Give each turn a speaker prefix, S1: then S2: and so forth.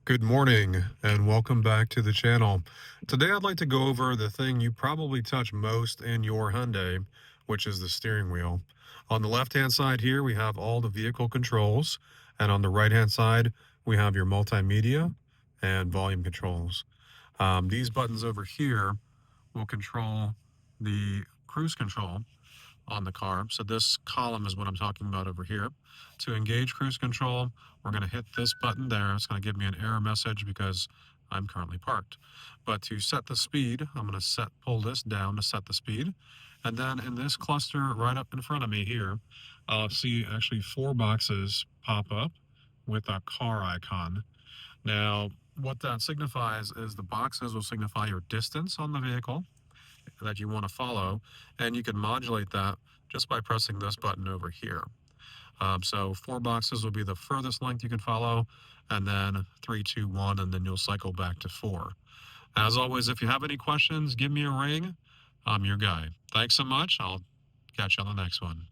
S1: Good morning and welcome back to the channel. Today I'd like to go over the thing you probably touch most in your Hyundai, which is the steering wheel. On the left-hand side here, we have all the vehicle controls, and on the right-hand side, we have your multimedia and volume controls. These buttons over here will control the cruise control on the car. So this column is what I'm talking about over here. To engage cruise control, we're going to hit this button there. It's going to give me an error message because I'm currently parked. But to set the speed, I'm going to pull this down to set the speed. And then in this cluster right up in front of me here, I'll see actually four boxes pop up with a car icon. Now, what that signifies is the boxes will signify your distance on the vehicle that you want to follow, and you can modulate that just by pressing this button over here. So four boxes will be the furthest length you can follow, and then 3, 2, 1, and then you'll cycle back to 4. As always, if you have any questions, give me a ring. I'm your guy. Thanks so much. I'll catch you on the next one.